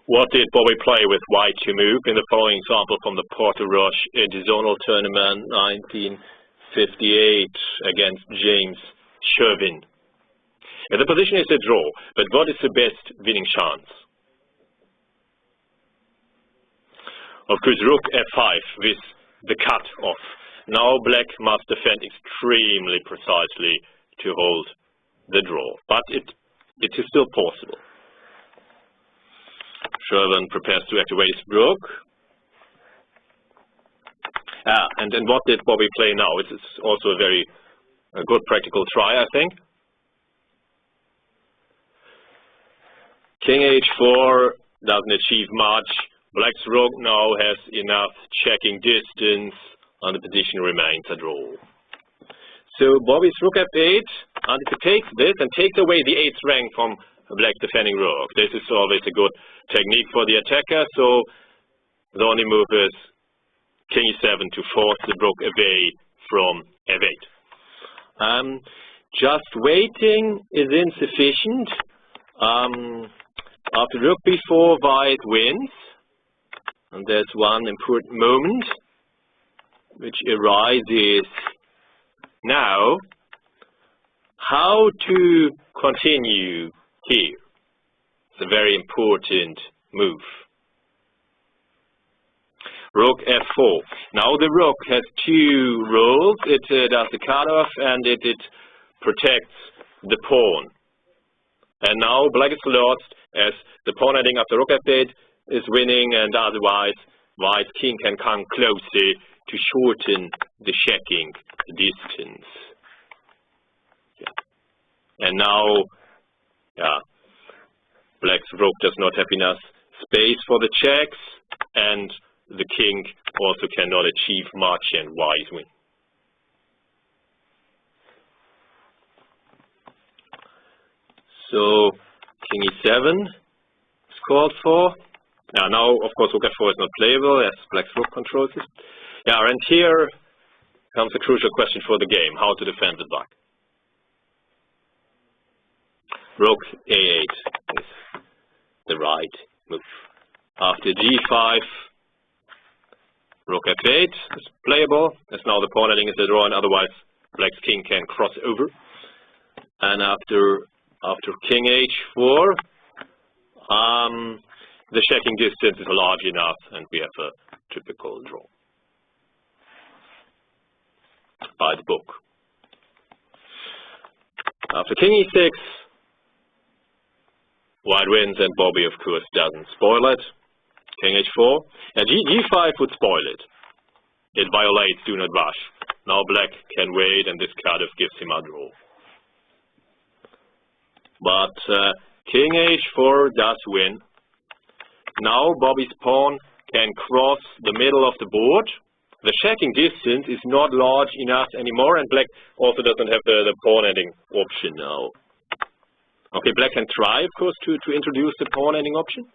What did Bobby play with white to move? In the following example from the Porto Rush Zonal Tournament 1958 against James Sherwin. The position is a draw, but what is the best winning chance? Of course, rook f5 with the cut off. Now black must defend extremely precisely to hold the draw, but it is still possible. Sherwin prepares to activate his rook. And then what did Bobby play now? It is also a good practical try, I think. King h4 doesn't achieve much. Black's rook now has enough checking distance, and the position remains a draw. So Bobby's rook f8 anticipates this and takes away the 8th rank from Black's defending rook. This is always a good technique for the attacker, so the only move is king e7 to force the rook away from f8. Just waiting is insufficient. After rook b4, white wins. And there's one important moment which arises now. How to continue here? It's a very important move. Rook f4. Now the rook has 2 roles. It does the cutoff and it protects the pawn. And now black is lost as the pawn ending after rook f8 is winning, and otherwise white king can come closer to shorten the checking distance. And now, black's rook does not have enough space for the checks, and the king also cannot achieve much, and white win. So king e7 is called for. Now, of course, rook f4 is not playable as black's rook controls it. And here comes a crucial question for the game: how to defend the black. Rook a8 is the right move. After g5, rook f8 is playable, as now the pawn ending is a draw, and otherwise black's king can cross over. And after king h4, the checking distance is large enough, and we have a typical draw by the book. After king e6, white wins, and Bobby, of course, doesn't spoil it. King h4, and g5 would spoil it. It violates do not rush. Now black can wait, and this cutoff gives him a draw. But king h4 does win. Now Bobby's pawn can cross the middle of the board. The checking distance is not large enough anymore, and black also doesn't have the pawn ending option now. Okay, black can try, of course, to introduce the pawn ending option.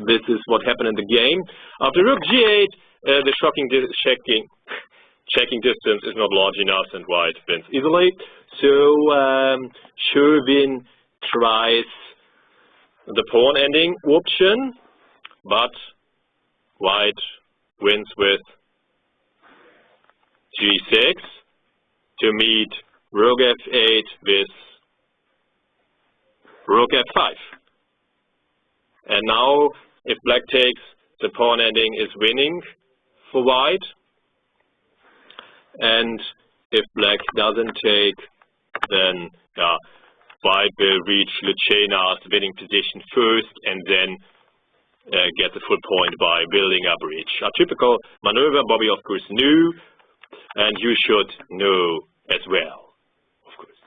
This is what happened in the game. After rook g8, the checking distance is not large enough, and white wins easily. So Sherwin tries the pawn ending option, but white wins with g6 to meet rook f8 with rook f5. And now, if black takes, the pawn ending is winning for white. And if black doesn't take, then white will reach Lucena's winning position first, and then get the full point by building a bridge. A typical maneuver Bobby, of course, knew, and you should know as well, of course.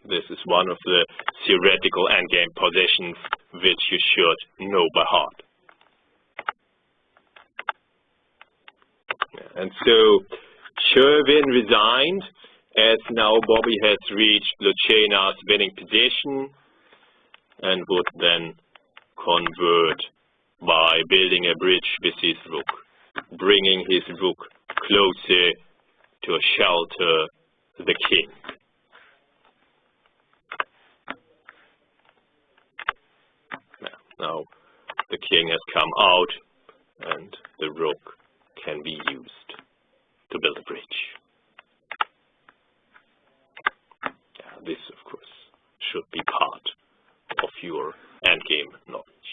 This is one of the theoretical endgame positions which you should know by heart. And so Sherwin resigned, as now Bobby has reached Lucena's winning position, and would then convert by building a bridge with his rook, bringing his rook closer to shelter the king. Now the king has come out, and the rook can be used to build a bridge. Yeah, this, of course, should be part of your endgame knowledge.